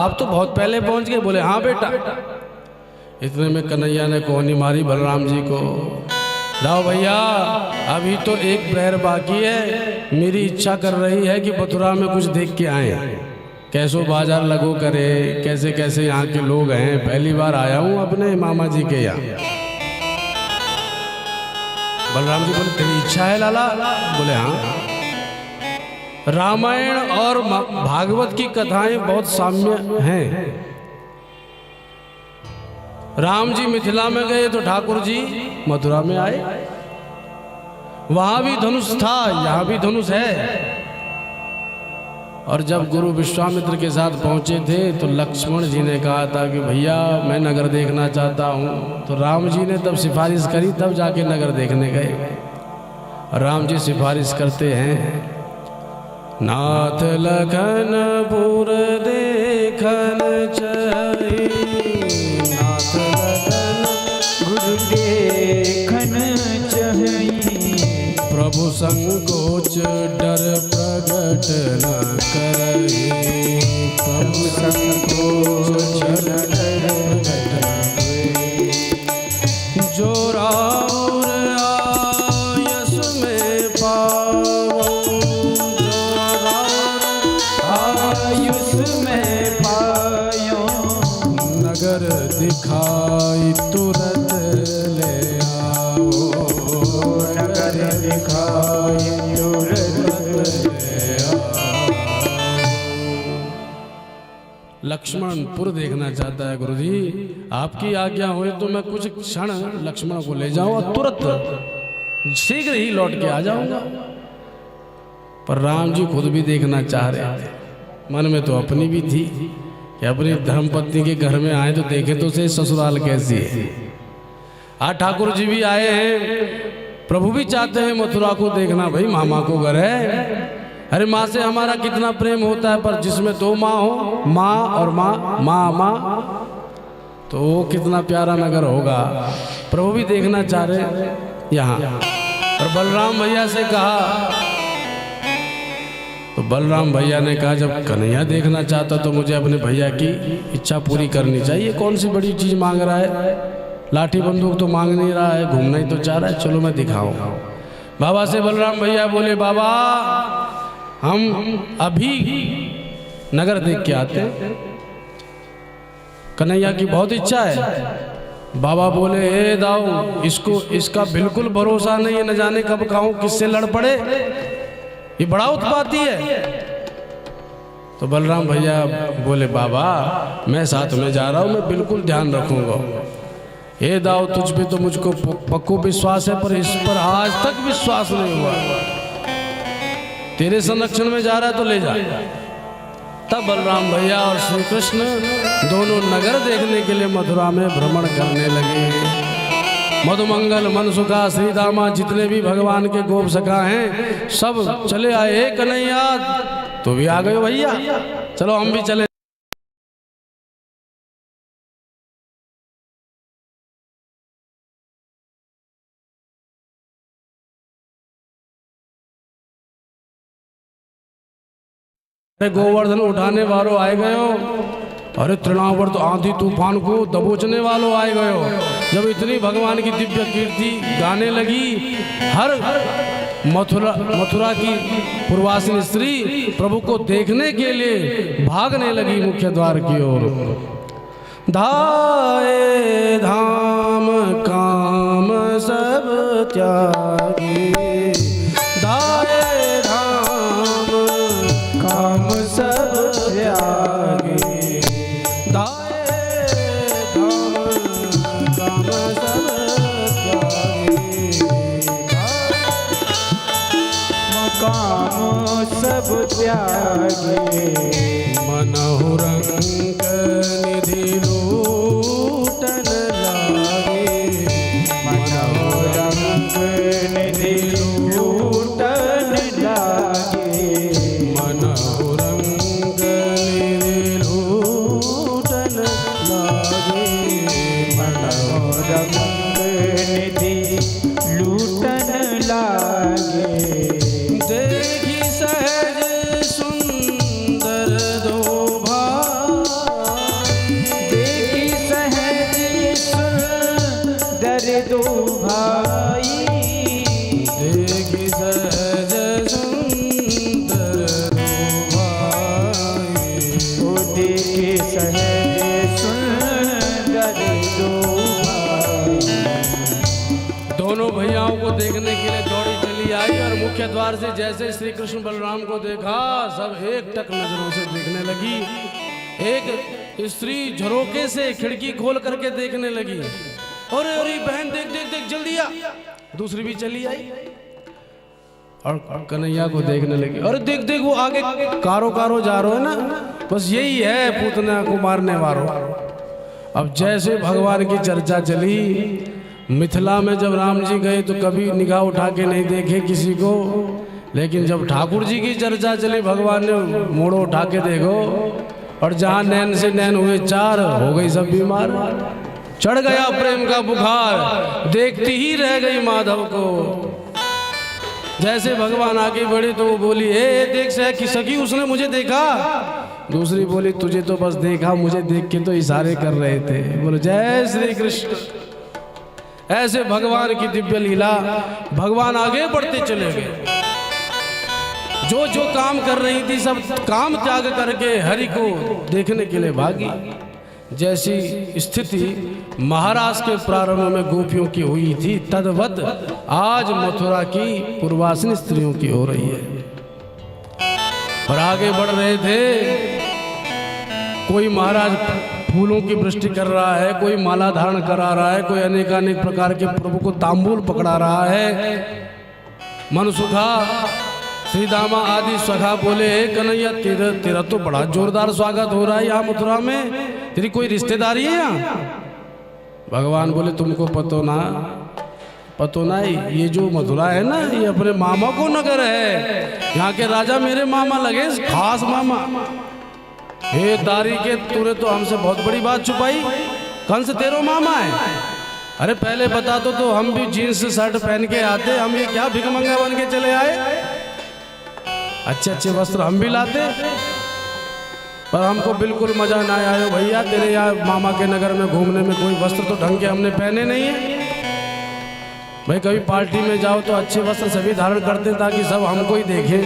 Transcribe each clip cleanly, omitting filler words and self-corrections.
आप तो बहुत पहले पहुंच गए। बोले हाँ बेटा। इतने में कन्हैया ने कोहनी मारी बलराम जी को। लाओ भैया, अभी तो एक प्रहर बाकी है, मेरी इच्छा कर रही है कि मथुरा में कुछ देख के आए, कैसो बाजार लगो करे, कैसे कैसे यहाँ के लोग हैं, पहली बार आया हूँ अपने मामा जी के यहाँ। बलराम जी बोले तेरी इच्छा है लाला? बोले हाँ। रामायण और भागवत की कथाएं बहुत साम्य हैं। राम जी मिथिला में गए तो ठाकुर जी मथुरा में आए, वहां भी धनुष था, यहां भी धनुष है। और जब गुरु विश्वामित्र के साथ पहुंचे थे तो लक्ष्मण जी ने कहा था कि भैया मैं नगर देखना चाहता हूं। तो राम जी ने तब सिफारिश करी, तब जाके नगर देखने गए। राम जी सिफारिश करते हैं, नाथ लखनपुर देखन चाहिए, नाथ गुरु देखन चाहिए, प्रभु संकोच डर प्रगट न करहि, प्रभु संकोच डर जो राउर आयस में पाओ, जो राउर आयुष में पायो, नगर दिखाई तुरंत ले आओ, नगर दिखाई तुरंत ले आओ। लक्ष्मणपुर देखना चाहता है गुरुजी, आपकी आज्ञा होए तो मैं कुछ क्षण लक्ष्मण को ले जाऊं और तुरंत शीघ्र ही लौट के आ जाऊंगा। पर राम जी खुद भी देखना चाह रहे थे, मन में तो अपनी भी थी कि अपनी धर्मपत्नी के घर में आए तो देखे तो से ससुराल कैसी है। आज ठाकुर जी भी आए हैं, प्रभु भी चाहते हैं मथुरा को देखना, भाई मामा को घर है। अरे माँ से हमारा कितना प्रेम होता है, पर जिसमें दो माँ हो, माँ और माँ, माँ माँ, तो वो कितना प्यारा नगर होगा। प्रभु भी देखना चाह रहे यहाँ। और बलराम भैया से कहा, तो बलराम भैया ने कहा जब कन्हैया देखना चाहता तो मुझे अपने भैया की इच्छा पूरी करनी चाहिए। कौन सी बड़ी चीज मांग रहा है, लाठी बंदूक तो मांग नहीं रहा है, घूमना ही तो चाह रहा है, चलो मैं दिखाऊं। बाबा से बलराम भैया बोले बाबा हम अभी नगर देख के आते हैं, कन्हैया की बहुत इच्छा है। बाबा बोले ए दाऊ, इसका बिल्कुल भरोसा नहीं है, न जाने कब कहूं किससे लड़ पड़े, ये बड़ा उत्पाती है। तो बलराम भैया बोले बाबा मैं साथ में जा रहा हूं, मैं बिल्कुल ध्यान रखूंगा। ए दाऊ तुझ पे तो मुझको पक्को विश्वास है, पर इस पर आज तक विश्वास नहीं हुआ। तेरे संरक्षण में जा रहा है तो ले जा। तब बलराम भैया और श्री कृष्ण दोनों नगर देखने के लिए मथुरा में भ्रमण करने लगे। मधुमंगल मनसुखा श्रीदामा जितने भी भगवान के गोप सखा हैं सब चले आए। कन्हैया तो भी आ गए भैया, चलो हम भी चले। गोवर्धन उठाने वालों आए गए हो, अरे तृणावर्त आंधी तूफान को दबोचने वालों आए गए हो। जब इतनी भगवान की दिव्य कीर्ति गाने लगी, हर मथुरा की पूर्वासिनी स्त्री प्रभु को देखने के लिए भागने लगी मुख्य द्वार की ओर। धाये धाम काम सब त्यागी, धाये धाम काम सब त्यागी, धाये धाम काम सब त्यागी, काम सब त्यागी, मनहु रंग निधि लूटन लागे, मनहु रंग निधि लूटन लागे, मनहु रंग निधि लूटन लागे, मनहु रंग निधि लूटन लागे। देखी सहज सुंदर दो भाई, सहज सुंदर दो भाई। दोनों भैयाओं को देखने के लिए दौड़ी चली आई और मुख्य द्वार से जैसे श्री कृष्ण बलराम को देखा सब एक टक नजरों से देखने लगी। एक स्त्री झरोके से खिड़की खोल करके देखने लगी, अरे अरे बहन देख देख देख जल्दी आ। दूसरी भी चली आई और कन्हैया को देखने लगी, अरे देख देख वो आगे कारो कारो जा रहा है ना, बस यही है पूतना को मारने वालों। अब जैसे भगवान की चर्चा चली, मिथिला में जब राम जी गए तो कभी निगाह उठा के नहीं देखे किसी को, लेकिन जब ठाकुर जी की चर्चा चली भगवान ने मोड़ो उठा के देखो, और जहाँ नैन से नैन हुए चार हो गई सब बीमार। चढ़ गया प्रेम का बुखार, देखती ही रह गई माधव को। जैसे भगवान आगे बढ़े तो वो बोली, ए देख सखी उसने मुझे देखा। दूसरी बोली, तुझे तो बस देखा, मुझे देख के तो इशारे कर रहे थे। बोले जय श्री कृष्ण। ऐसे भगवान की दिव्य लीला, भगवान आगे बढ़ते चले गए। जो जो काम कर रही थी सब काम त्याग करके हरि को देखने के लिए भागी। जैसी स्थिति महाराष्ट्र के प्रारंभ में गोपियों की हुई थी, तद्वत आज मथुरा की पूर्वासिनी स्त्रियों की हो रही है। और आगे बढ़ रहे थे, कोई महाराज फूलों की वृष्टि कर रहा है, कोई माला धारण करा रहा है, कोई अनेकानेक प्रकार के प्रभु को तांबूल पकड़ा रहा है। मनसुखा, श्री दामा आदि सखा बोले, कन्हैया तेरा तो बड़ा जोरदार स्वागत हो रहा है यहाँ मथुरा में, तेरी कोई रिश्तेदारी है यहाँ? भगवान बोले, तुमको पतो ना ये जो मथुरा है ना, ये अपने मामा को नगर है। यहाँ के राजा मेरे मामा लगे, खास मामा। हे तारी के, तूने तो हमसे बहुत बड़ी बात छुपाई, कंस तेरो मामा है। अरे पहले बता तो हम भी जीन्स शर्ट पहन के आते, हम ये क्या भिखमंगा बन के चले आए? अच्छे अच्छे वस्त्र हम भी लाते, पर हमको बिल्कुल मजा ना आया भैया, तेरे यहाँ मामा के नगर में घूमने में। कोई वस्त्र तो ढंग के हमने पहने नहीं है भाई। कभी पार्टी में जाओ तो अच्छे वस्त्र सभी धारण करते ताकि सब हमको ही देखें,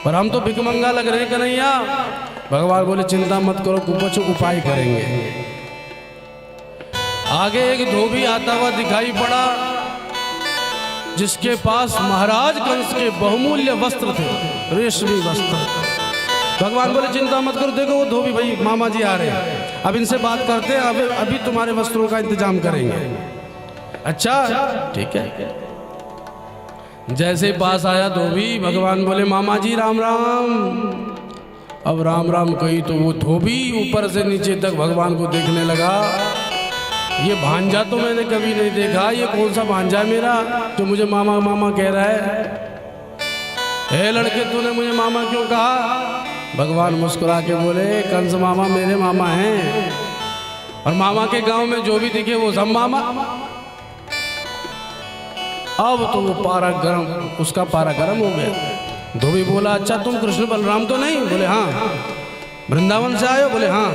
पर हम तो भिखमंगा लग रहे हैं कन्हैया। भगवान बोले, चिंता मत करो, कुछ उपाय करेंगे। आगे एक धोबी आता हुआ दिखाई पड़ा, जिसके पास महाराज कंस के बहुमूल्य वस्त्र थे, रेशमी वस्त्र। भगवान बोले, चिंता मत करो, देखो वो धोबी भाई मामा जी आ रहे हैं, अब इनसे बात करते हैं, अभी तुम्हारे वस्त्रों का इंतजाम करेंगे। अच्छा ठीक है। जैसे पास आया धोबी, भगवान बोले, मामा जी राम राम। अब राम राम कही तो वो धोबी ऊपर से नीचे तक भगवान को देखने लगा। ये भांजा तो मैंने कभी नहीं देखा, ये कौन सा भांजा है मेरा जो मुझे मामा मामा कह रहा है? हे लड़के, तूने मुझे मामा क्यों कहा? भगवान मुस्कुरा के बोले, कंस मामा मेरे मामा हैं, और मामा के गांव में जो भी दिखे वो सब मामा। अब तो वो पारा गरम, उसका पारा गरम हो गया। धोबी बोला, अच्छा तुम कृष्ण बलराम तो नहीं? बोले हाँ। वृंदावन से आए हो? बोले हाँ।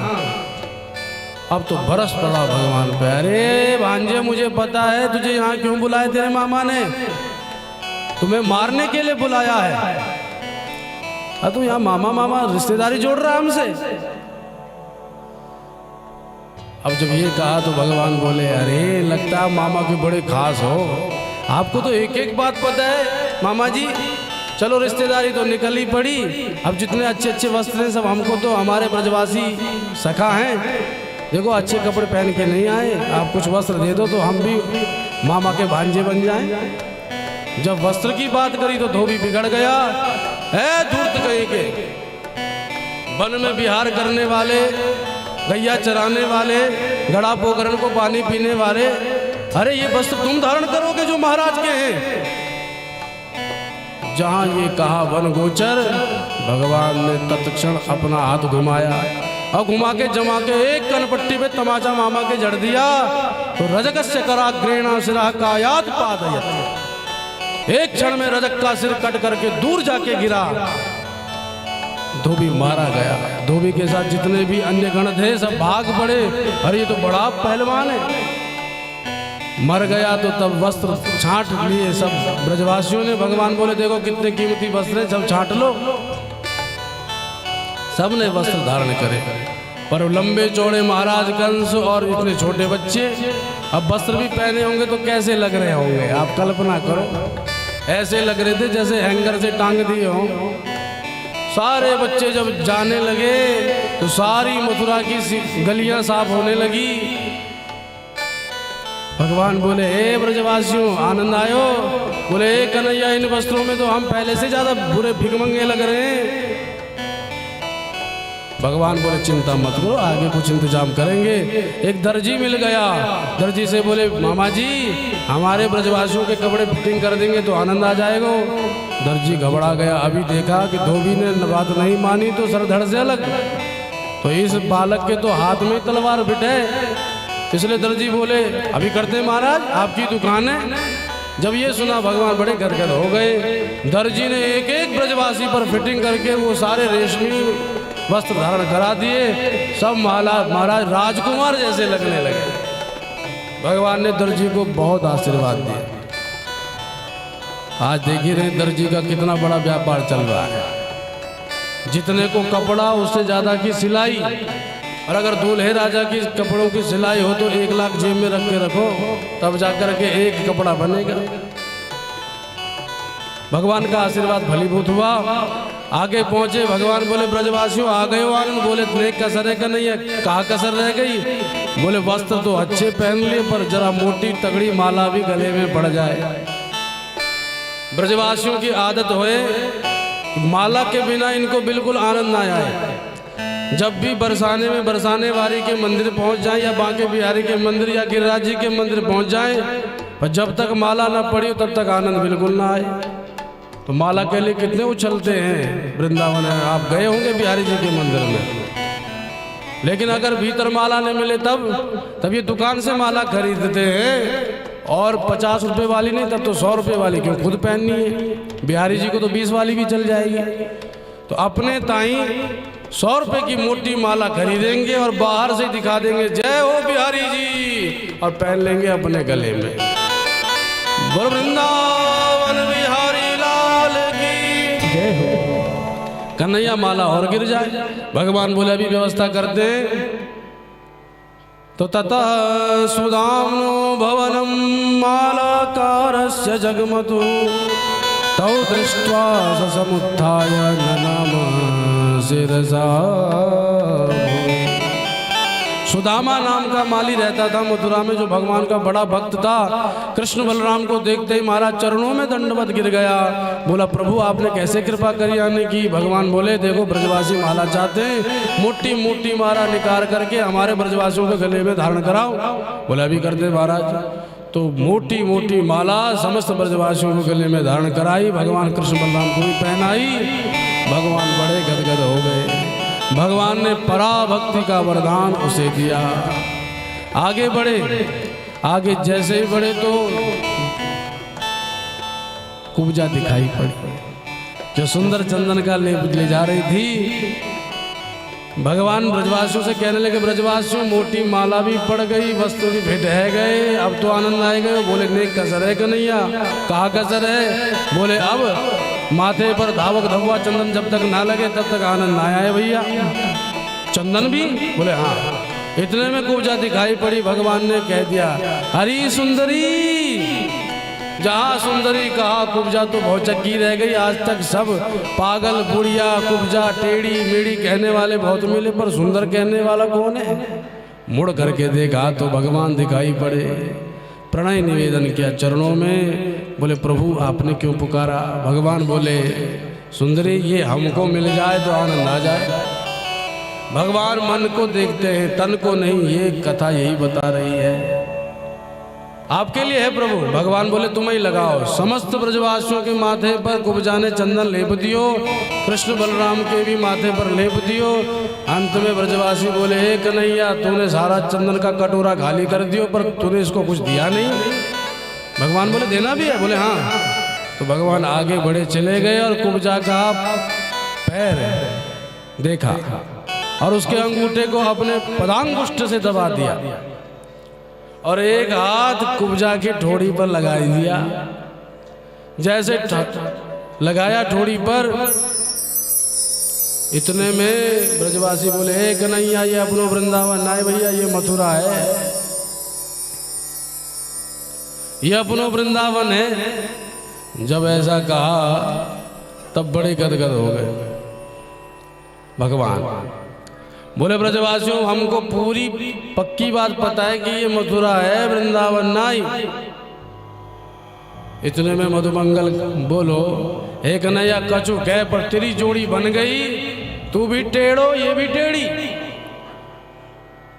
अब तो बरस पड़ा भगवान पे, अरे भांजे मुझे पता है तुझे यहाँ क्यों बुलाया तेरे मामा ने, तुम्हें मारने के लिए बुलाया है। अब तू यहाँ मामा मामा रिश्तेदारी जोड़ रहा है हमसे। अब जब ये कहा तो भगवान बोले, अरे लगता है मामा के बड़े खास हो, आपको तो एक एक बात पता है मामा जी। चलो रिश्तेदारी तो निकल ही पड़ी, अब जितने अच्छे अच्छे वस्त्र हैं सब हमको तो हमारे ब्रजवासी सखा हैं, देखो अच्छे कपड़े पहन के नहीं आए, आप कुछ वस्त्र दे दो तो हम भी मामा के भांजे बन जाएं। जब वस्त्र की बात करी तो धोबी बिगड़ गया। है धूर्त कहीं के, वन में विहार करने वाले, गैया चराने वाले, गड़ा पोखरन को पानी पीने वाले, अरे ये वस्त्र तुम धारण करोगे जो महाराज के हैं? जहां ये कहा वन गोचर, भगवान ने तत्क्षण अपना हाथ घुमाया और घुमा के जमा के एक कनपट्टी पे तमाचा मामा के जड़ दिया तो रजकस्य कराग्रेणा सिरा कायात पादयत, एक क्षण में रजक का सिर कट करके दूर जाके गिरा। धोबी मारा गया। धोबी के साथ जितने भी अन्य गण थे सब भाग पड़े, अरे ये तो बड़ा पहलवान है। मर गया तो तब वस्त्र छांट लिए सब ब्रजवासियों ने। भगवान बोले, देखो कितने कीमती वस्त्र हैं, सब छांट लो। सब ने वस्त्र धारण करे, पर लंबे चौड़े महाराज कंस और इतने छोटे बच्चे अब वस्त्र भी पहने होंगे तो कैसे लग रहे होंगे, आप कल्पना करो। ऐसे लग रहे थे जैसे हैंगर से टांग दिए हों। सारे बच्चे जब जाने लगे तो सारी मथुरा की गलियां साफ होने लगी। भगवान बोले, हे ब्रजवासियों आनंद आयो? बोले, हे कन्हैया इन वस्त्रों में तो हम पहले से ज्यादा बुरे भिखमंगे लग रहे हैं। भगवान बोले, चिंता मत करो, आगे कुछ इंतजाम करेंगे। एक दर्जी मिल गया, दर्जी से बोले, मामा जी हमारे ब्रजवासियों के कपड़े फिटिंग कर देंगे तो आनंद आ जाएगा। दर्जी घबरा गया, अभी देखा कि धोबी ने बात नहीं मानी तो सर धड़ से अलग, तो इस बालक के तो हाथ में तलवार फिट है। इसलिए दर्जी बोले, अभी करते महाराज, आपकी दुकान है। जब ये सुना भगवान बड़े गदगद हो गए। दर्जी ने एक एक ब्रजवासी पर फिटिंग करके वो सारे रेशमी वस्त्र धारण करा दिए। सब महाराज राजकुमार जैसे लगने लगे। भगवान ने दर्जी को बहुत आशीर्वाद दिया। आज देख ही रहे दर्जी का कितना बड़ा व्यापार चल रहा है। जितने को कपड़ा उससे ज्यादा की सिलाई, और अगर दूल्हे राजा की कपड़ों की सिलाई हो तो 1 लाख जेब में रख के रखो, तब जाकर के एक कपड़ा बनेगा। भगवान का आशीर्वाद फलीभूत हुआ। आगे पहुंचे, भगवान बोले, ब्रजवासियों आ गए हो आनंद? बोले, नेक कसर है कि नहीं है? कहाँ कसर रह गई? बोले, वस्त्र तो अच्छे पहन लिए पर जरा मोटी तगड़ी माला भी गले में पड़ जाए। ब्रजवासियों की आदत होए माला के बिना इनको बिल्कुल आनंद ना आए। जब भी बरसाने वारी के मंदिर पहुंच जाए या बांके बिहारी के मंदिर या गिरिराज जी के मंदिर पहुंच जाए, पर जब तक माला ना पड़ी तब तक आनंद बिल्कुल ना आए। तो माला के लिए कितने उछलते हैं वृंदावन है, आप गए होंगे बिहारी जी के मंदिर में। लेकिन अगर भीतर माला नहीं मिले तब ये दुकान से माला खरीदते हैं, और 50 रुपए वाली नहीं तब तो 100 रुपए वाली, क्यों खुद पहननी है। बिहारी जी को तो 20 वाली भी चल जाएगी। तो अपने ताई 100 रुपए की मोटी माला खरीदेंगे और बाहर से दिखा देंगे, जय हो बिहारी जी, और पहन लेंगे अपने गले में। वृंदावन बिहारी लाल की जय हो। कन्हैया माला और गिर जाए। भगवान बोले, अभी व्यवस्था करते हैं। तो ततः सुदाम्नो भवनम मालाकारस्य जगमतु तौ दृष्ट्वा समुत्थाय ननाम शिरसा। सुदामा नाम का माली रहता था मथुरा में, जो भगवान का बड़ा भक्त था। कृष्ण बलराम को देखते ही महाराज चरणों में दंडवत गिर गया। बोला, प्रभु आपने कैसे कृपा करी आने की? भगवान बोले, देखो ब्रजवासी माला चाहते हैं, मोटी मोटी माला निकाल करके हमारे ब्रजवासियों के गले में धारण कराओ। बोला, अभी करते महाराज। तो मोटी मोटी माला समस्त ब्रजवासियों को गले में धारण कराई। भगवान कृष्ण बलराम को भी पहनाई। भगवान बड़े गदगद हो गए। भगवान ने पराभक्ति का वरदान उसे दिया। आगे बढ़े, आगे जैसे ही बढ़े तो कुब्जा दिखाई पड़ी, जो सुंदर चंदन का लेप ले जा रही थी। भगवान ब्रजवासियों से कहने लगे, ब्रजवासियों मोटी माला भी पड़ गई, वस्त्र भी भेंट है गए, अब तो आनंद आएगा। बोले, नेक कसर है कन्हैया? कहाँ कसर है? बोले, अब माथे पर धावक धब्बा चंदन जब तक ना लगे तब तक आनंद ना आए भैया। चंदन भी? बोले, हाँ। इतने में कुब्जा दिखाई पड़ी। भगवान ने कह दिया, हरी सुंदरी। जहाँ सुंदरी कहा कुब्जा तो भौचक्की रह गई। आज तक सब पागल, बुढ़िया, कुब्जा, टेढ़ी मेढ़ी कहने वाले बहुत मिले, पर सुंदर कहने वाला कौन है? मुड़ करके देखा तो भगवान दिखाई पड़े। प्रणय निवेदन किया चरणों में। बोले, प्रभु आपने क्यों पुकारा? भगवान बोले, सुंदरी ये हमको मिल जाए तो आनंद आ जाए। भगवान मन को देखते हैं, तन को नहीं। ये कथा यही बता रही है। आपके लिए है प्रभु। भगवान बोले, तुम ही लगाओ। समस्त ब्रजवासियों के माथे पर कुब्जा ने चंदन लेप दियो, कृष्ण बलराम के भी माथे पर लेप दियो। अंत में ब्रजवासी बोले, हे कन्हैया, तूने सारा चंदन का कटोरा खाली कर दियो, पर तूने इसको कुछ दिया नहीं। भगवान बोले, देना भी है? बोले, हाँ। तो भगवान आगे बढ़े चले गए और कुब्जा का पैर देखा और उसके अंगूठे को अपने पदांगुष्ठ से दबा दिया और एक हाथ कुब्जा की ठोड़ी पर लगा दिया। जैसे लगाया ठोड़ी पर, इतने में ब्रजवासी बोले, हे कन्हैया ये अपनो वृंदावन ना है भैया, ये मथुरा है, ये अपनो वृंदावन है। जब ऐसा कहा तब बड़े गदगद हो गए भगवान। बोले ब्रजवासियों हमको पूरी पक्की बात पता है कि ये मथुरा है, वृंदावन नहीं। इतने में मधुमंगल बोलो, हे कन्हैया कछु कह पर तेरी जोड़ी बन गई, तू भी टेढ़ो ये भी टेढ़ी,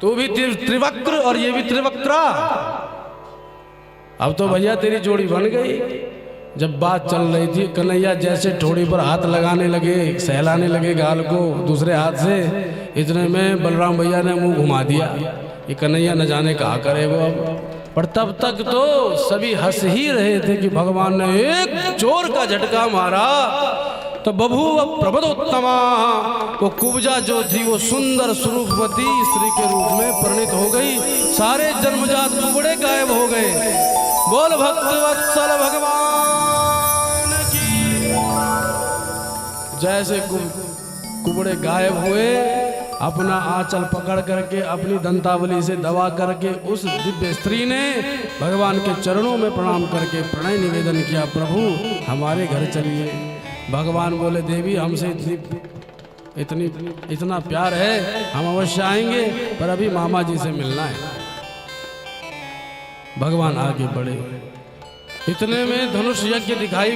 तू भी त्रिवक्र और ये भी त्रिवक्रा। अब तो भैया तेरी जोड़ी बन गई। जब बात चल रही थी, कन्हैया जैसे ठोड़ी पर हाथ लगाने लगे, सहलाने लगे गाल को दूसरे हाथ से, इतने में बलराम भैया ने मुंह घुमा दिया। ये कन्हैया न जाने कहा करे वो अब। पर तब तक तो सभी हंस ही रहे थे कि भगवान ने एक जोर का झटका मारा तो बभूव प्रबदोत्तमा, वो कुब्जा जो थी वो सुंदर स्वरूपवती स्त्री के रूप में परिणित हो गई। सारे जन्मजात कुबड़े गायब हो गए। बोल भक्त वत्सल भगवान की। जैसे कुबड़े गायब हुए, अपना आंचल पकड़ करके अपनी दंतावली से दबा करके उस दिव्य स्त्री ने भगवान के चरणों में प्रणाम करके प्रणय निवेदन किया, प्रभु हमारे घर चलिए। भगवान बोले, देवी हमसे इतना प्यार है, हम अवश्य आएंगे, पर अभी मामा जी से मिलना है। भगवान आगे बढ़े। इतने में धनुष यज्ञ दिखाई